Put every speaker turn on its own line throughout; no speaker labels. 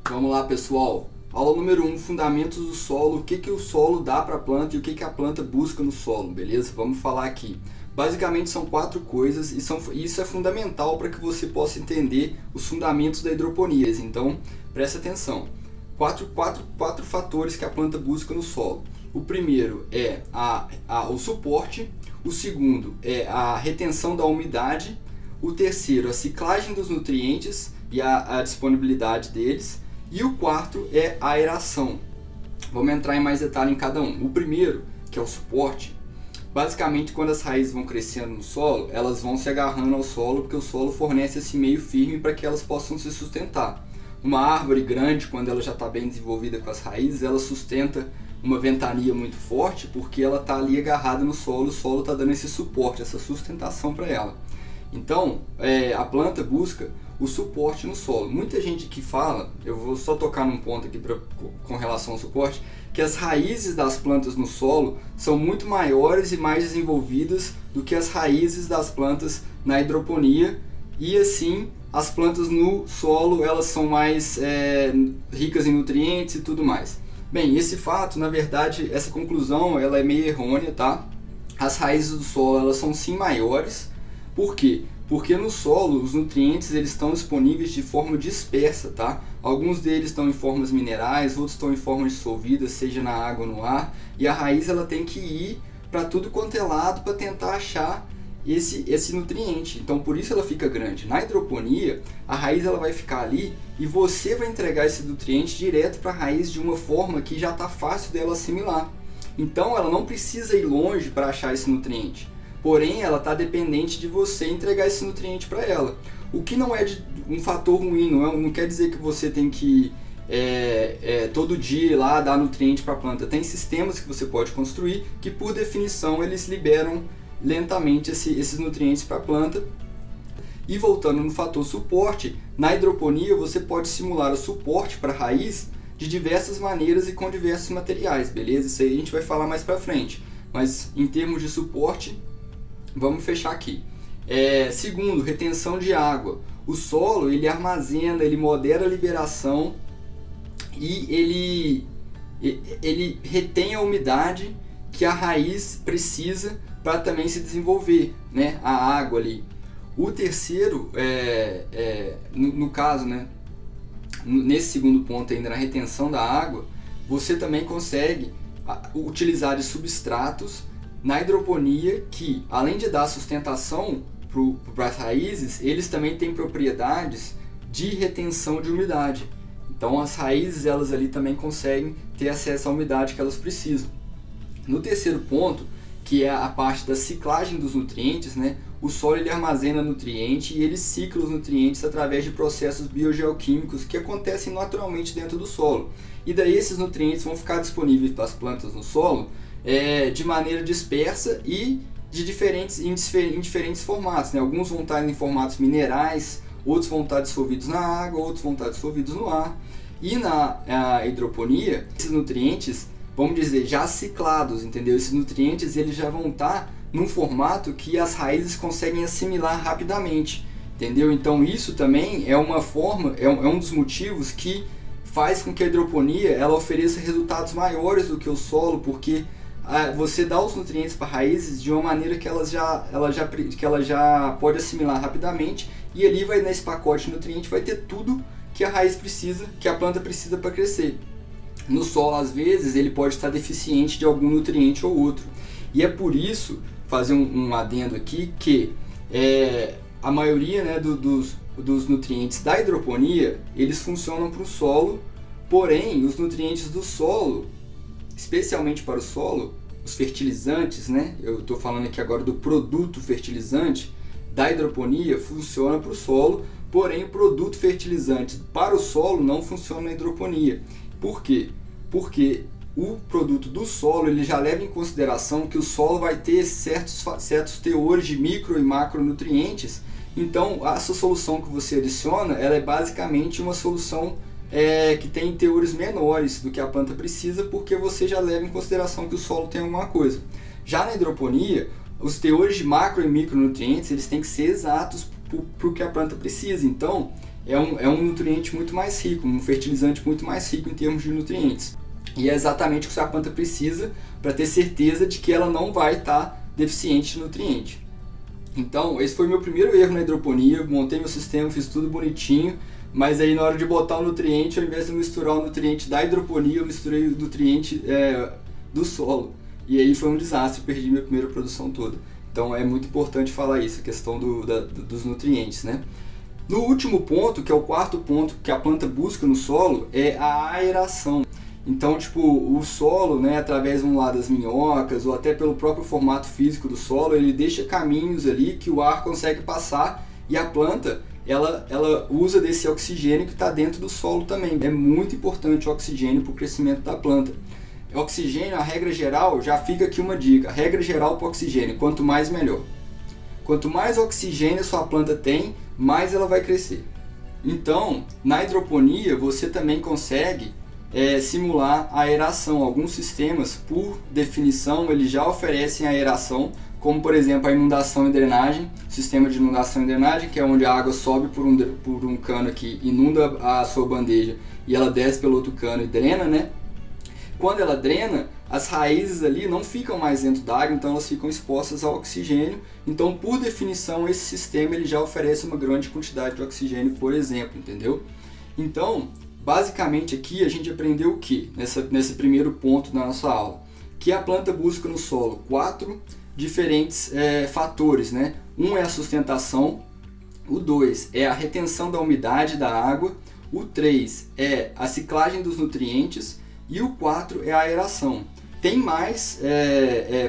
Vamos lá, pessoal. Aula número 1, fundamentos do solo. O que o solo dá para a planta e o que a planta busca no solo, beleza? Vamos falar aqui. Basicamente são 4 coisas e isso é fundamental para que você possa entender os fundamentos da hidroponia. Então, presta atenção. Quatro fatores que a planta busca no solo. O primeiro é o suporte, o segundo é a retenção da umidade, o terceiro a ciclagem dos nutrientes e a disponibilidade deles, e o quarto é a aeração. Vamos entrar em mais detalhe em cada um. O primeiro, que é o suporte, basicamente quando as raízes vão crescendo no solo, elas vão se agarrando ao solo porque o solo fornece esse meio firme para que elas possam se sustentar. Uma árvore grande, quando ela já está bem desenvolvida com as raízes, ela sustenta uma ventania muito forte porque ela está ali agarrada no solo, o solo está dando esse suporte, essa sustentação para ela. Então, a planta busca o suporte no solo. Muita gente que fala, eu vou só tocar num ponto aqui com relação ao suporte, que as raízes das plantas no solo são muito maiores e mais desenvolvidas do que as raízes das plantas na hidroponia, e assim as plantas no solo elas são mais ricas em nutrientes e tudo mais. Bem, esse fato, na verdade, essa conclusão ela é meio errônea, tá? As raízes do solo elas são sim maiores. Por quê? Porque no solo os nutrientes eles estão disponíveis de forma dispersa, tá? Alguns deles estão em formas minerais, outros estão em formas dissolvidas, seja na água ou no ar, e a raiz ela tem que ir para tudo quanto é lado para tentar achar esse nutriente. Então por isso ela fica grande. Na hidroponia, a raiz ela vai ficar ali e você vai entregar esse nutriente direto para a raiz de uma forma que já está fácil dela assimilar. Então ela não precisa ir longe para achar esse nutriente. Porém, ela está dependente de você entregar esse nutriente para ela. O que não é um fator ruim, não quer dizer que você tem que todo dia ir lá dar nutriente para a planta. Tem sistemas que você pode construir que, por definição, eles liberam lentamente esses nutrientes para a planta. E voltando no fator suporte, na hidroponia você pode simular o suporte para a raiz de diversas maneiras e com diversos materiais, beleza? Isso aí a gente vai falar mais para frente. Mas em termos de suporte, vamos fechar aqui. Segundo, retenção de água. O solo ele armazena, ele modera a liberação e ele retém a umidade que a raiz precisa para também se desenvolver, né? A água ali. O terceiro, no caso, né? Nesse segundo ponto ainda, na retenção da água, você também consegue utilizar de substratos na hidroponia que, além de dar sustentação para as raízes, eles também têm propriedades de retenção de umidade. Então as raízes elas ali também conseguem ter acesso à umidade que elas precisam. No terceiro ponto, que é a parte da ciclagem dos nutrientes, né? O solo ele armazena nutriente e ele cicla os nutrientes através de processos biogeoquímicos que acontecem naturalmente dentro do solo. E daí esses nutrientes vão ficar disponíveis para as plantas no solo de maneira dispersa e em diferentes formatos, né? Alguns vão estar em formatos minerais, outros vão estar dissolvidos na água, outros vão estar dissolvidos no ar. E na hidroponia, esses nutrientes, vamos dizer, já ciclados, entendeu? Esses nutrientes eles já vão estar num formato que as raízes conseguem assimilar rapidamente, entendeu? Então isso também é uma forma, é um dos motivos que faz com que a hidroponia ela ofereça resultados maiores do que o solo, porque você dá os nutrientes para raízes de uma maneira que ela já pode assimilar rapidamente, e ali nesse pacote de nutriente vai ter tudo que a raiz precisa, que a planta precisa para crescer. No solo, às vezes, ele pode estar deficiente de algum nutriente ou outro. E é por isso, fazer um adendo aqui, que a maioria, né, dos nutrientes da hidroponia, eles funcionam para o solo, porém, os nutrientes do solo, especialmente para o solo, os fertilizantes, né? Eu estou falando aqui agora do produto fertilizante da hidroponia, funciona para o solo, porém o produto fertilizante para o solo não funciona na hidroponia. Por quê? Porque o produto do solo ele já leva em consideração que o solo vai ter certos teores de micro e macronutrientes. Então essa solução que você adiciona ela é basicamente uma solução que tem teores menores do que a planta precisa, porque você já leva em consideração que o solo tem alguma coisa. Já na hidroponia, os teores de macro e micronutrientes eles têm que ser exatos para o que a planta precisa. Então é um nutriente muito mais rico, um fertilizante muito mais rico em termos de nutrientes. E é exatamente o que a planta precisa para ter certeza de que ela não vai estar deficiente de nutriente. Então, esse foi meu primeiro erro na hidroponia, montei meu sistema, fiz tudo bonitinho, mas aí na hora de botar o nutriente, ao invés de misturar o nutriente da hidroponia, eu misturei o nutriente do solo. E aí foi um desastre, perdi minha primeira produção toda. Então é muito importante falar isso, a questão dos nutrientes, né? No último ponto, que é o quarto ponto que a planta busca no solo, é a aeração. Então, tipo, o solo, né, através das minhocas ou até pelo próprio formato físico do solo, ele deixa caminhos ali que o ar consegue passar e a planta, ela usa desse oxigênio que está dentro do solo também. É muito importante o oxigênio para o crescimento da planta. Oxigênio, a regra geral, já fica aqui uma dica, regra geral para o oxigênio, quanto mais melhor. Quanto mais oxigênio a sua planta tem, mais ela vai crescer. Então, na hidroponia, você também consegue simular a aeração. Alguns sistemas, por definição, eles já oferecem a aeração, como por exemplo a inundação e drenagem, sistema de inundação e drenagem, que é onde a água sobe por um cano que inunda a sua bandeja e ela desce pelo outro cano e drena, né? Quando ela drena, as raízes ali não ficam mais dentro da água, então elas ficam expostas ao oxigênio. Então, por definição, esse sistema ele já oferece uma grande quantidade de oxigênio, por exemplo, entendeu? Então, basicamente aqui a gente aprendeu o que nesse primeiro ponto da nossa aula? Que a planta busca no solo 4 diferentes fatores, né? Um é a sustentação, o 2 é a retenção da umidade da água, o 3 é a ciclagem dos nutrientes e o 4 é a aeração. Tem mais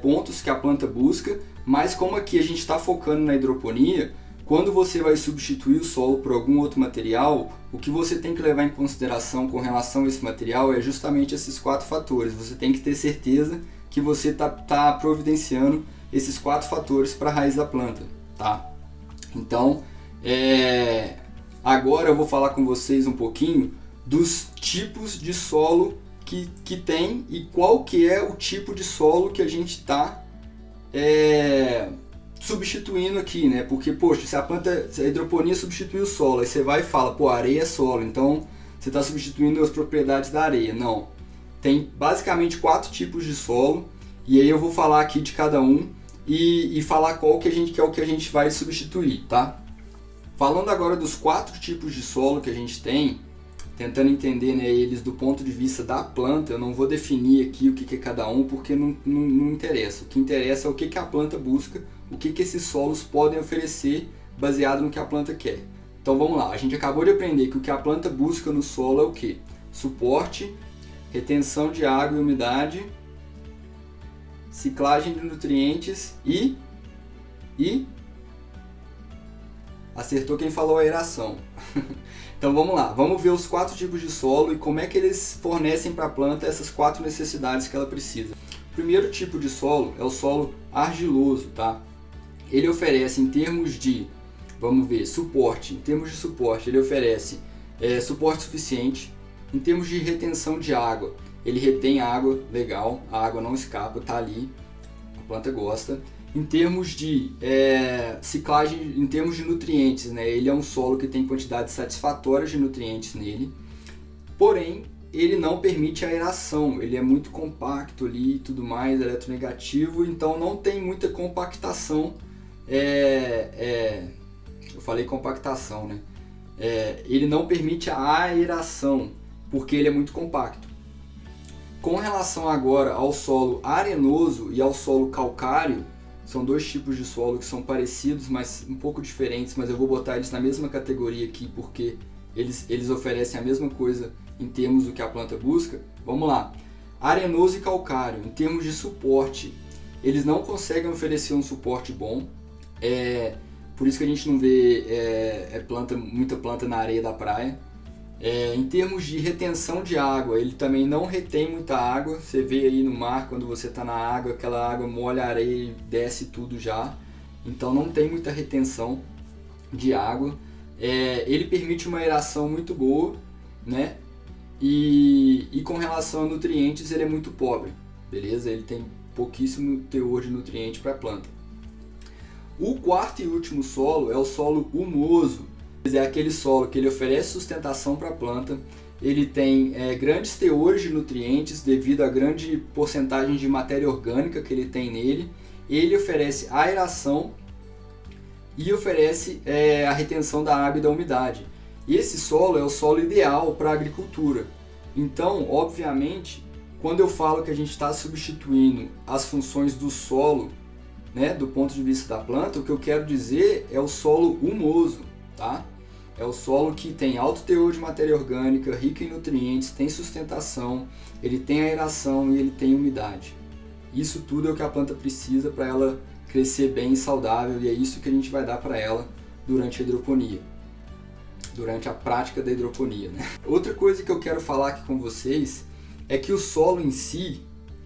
pontos que a planta busca, mas como aqui a gente está focando na hidroponia, quando você vai substituir o solo por algum outro material, o que você tem que levar em consideração com relação a esse material é justamente esses 4 fatores. Você tem que ter certeza que você está providenciando esses 4 fatores para a raiz da planta, tá? Então, agora eu vou falar com vocês um pouquinho dos tipos de solo que tem e qual que é o tipo de solo que a gente está substituindo aqui, né? Porque, poxa, se a hidroponia substitui o solo, aí você vai e fala, pô, areia é solo, então você está substituindo as propriedades da areia. Não. Tem basicamente 4 tipos de solo, e aí eu vou falar aqui de cada um e falar qual que é o que a gente vai substituir, tá? Falando agora dos 4 tipos de solo que a gente tem, tentando entender, né, eles do ponto de vista da planta, eu não vou definir aqui o que é cada um, porque não interessa. O que interessa é o que a planta busca, o que esses solos podem oferecer baseado no que a planta quer. Então vamos lá, a gente acabou de aprender que o que a planta busca no solo é o que? Suporte, retenção de água e umidade, ciclagem de nutrientes e acertou quem falou aeração. Então vamos lá, vamos ver os 4 tipos de solo e como é que eles fornecem para a planta essas 4 necessidades que ela precisa. O primeiro tipo de solo é o solo argiloso, tá? Ele oferece em termos de, vamos ver, suporte. Em termos de suporte, ele oferece suporte suficiente. Em termos de retenção de água, ele retém água, legal, a água não escapa, tá ali, a planta gosta. Em termos de ciclagem, em termos de nutrientes, né, ele é um solo que tem quantidades satisfatórias de nutrientes nele, porém ele não permite aeração, ele é muito compacto ali e tudo mais, eletronegativo, então não tem muita compactação. Eu falei compactação, né? Ele não permite a aeração, porque ele é muito compacto. Com relação agora ao solo arenoso e ao solo calcário, são 2 tipos de solo que são parecidos, mas um pouco diferentes, mas eu vou botar eles na mesma categoria aqui, porque eles oferecem a mesma coisa em termos do que a planta busca. Vamos lá. Arenoso e calcário, em termos de suporte, eles não conseguem oferecer um suporte bom. Por isso que a gente não vê muita planta na areia da praia. Em termos de retenção de água, ele também não retém muita água. Você vê aí no mar, quando você está na água, aquela água molha a areia e desce tudo já. Então não tem muita retenção de água. Ele permite uma aeração muito boa, né? E com relação a nutrientes, ele é muito pobre, beleza? Ele tem pouquíssimo teor de nutriente para a planta. O quarto e último solo é o solo humoso. É aquele solo que ele oferece sustentação para a planta, ele tem grandes teores de nutrientes devido à grande porcentagem de matéria orgânica que ele tem nele, ele oferece aeração e oferece a retenção da água e da umidade. E esse solo é o solo ideal para a agricultura. Então, obviamente, quando eu falo que a gente está substituindo as funções do solo, né, do ponto de vista da planta, o que eu quero dizer é o solo humoso, tá? É o solo que tem alto teor de matéria orgânica, rico em nutrientes, tem sustentação, ele tem aeração e ele tem umidade. Isso tudo é o que a planta precisa para ela crescer bem e saudável, e é isso que a gente vai dar para ela durante a hidroponia, durante a prática da hidroponia, né? Outra coisa que eu quero falar aqui com vocês é que o solo em si,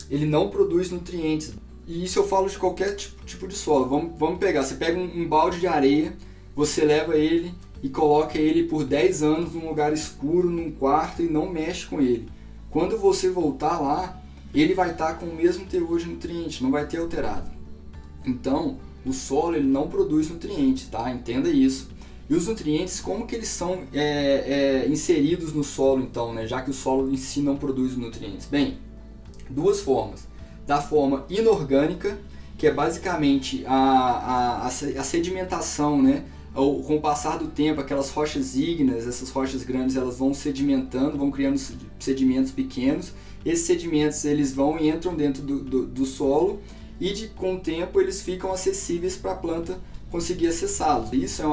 ele não produz nutrientes. E isso eu falo de qualquer tipo de solo. Vamos pegar, você pega um balde de areia, você leva ele e coloca ele por 10 anos num lugar escuro, num quarto, e não mexe com ele. Quando você voltar lá, ele vai estar com o mesmo teor de nutrientes, não vai ter alterado. Então, o solo ele não produz nutrientes, tá? Entenda isso. E os nutrientes, como que eles são inseridos no solo, então, né? Já que o solo em si não produz nutrientes? Bem, duas formas. Da forma inorgânica, que é basicamente a sedimentação, né? Com o passar do tempo, aquelas rochas ígneas, essas rochas grandes, elas vão sedimentando, vão criando sedimentos pequenos. Esses sedimentos eles vão e entram dentro do solo e com o tempo eles ficam acessíveis para a planta conseguir acessá-los. Isso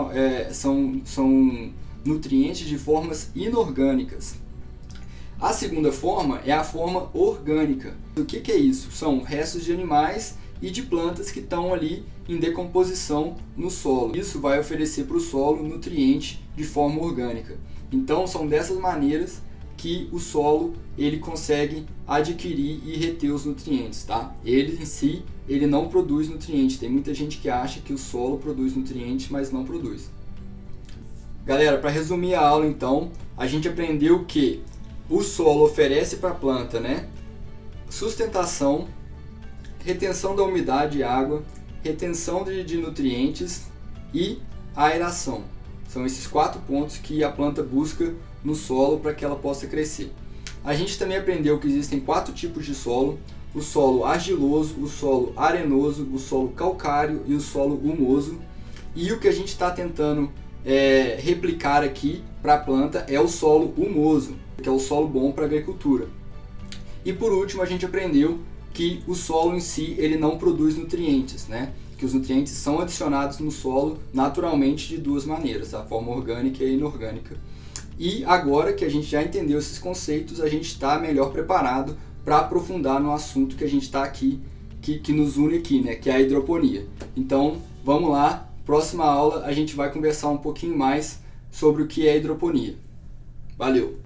são nutrientes de formas inorgânicas. A segunda forma é a forma orgânica. O que é isso? São restos de animais e de plantas que estão ali em decomposição no solo. Isso vai oferecer para o solo nutriente de forma orgânica. Então são dessas maneiras que o solo ele consegue adquirir e reter os nutrientes, tá? Ele em si, ele não produz nutrientes. Tem muita gente que acha que o solo produz nutrientes, mas não produz. Galera, para resumir a aula então, a gente aprendeu que o solo oferece para a planta, né, sustentação, retenção da umidade e água, retenção de nutrientes e aeração. São esses 4 pontos que a planta busca no solo para que ela possa crescer. A gente também aprendeu que existem 4 tipos de solo: o solo argiloso, o solo arenoso, o solo calcário e o solo humoso. E o que a gente está tentando replicar aqui para a planta é o solo humoso, que é o solo bom para a agricultura. E por último, a gente aprendeu que o solo em si ele não produz nutrientes, né? Que os nutrientes são adicionados no solo naturalmente de 2 maneiras, a forma orgânica e inorgânica. E agora que a gente já entendeu esses conceitos, a gente está melhor preparado para aprofundar no assunto que a gente está aqui, que nos une aqui, né? Que é a hidroponia. Então, vamos lá, próxima aula a gente vai conversar um pouquinho mais sobre o que é hidroponia. Valeu!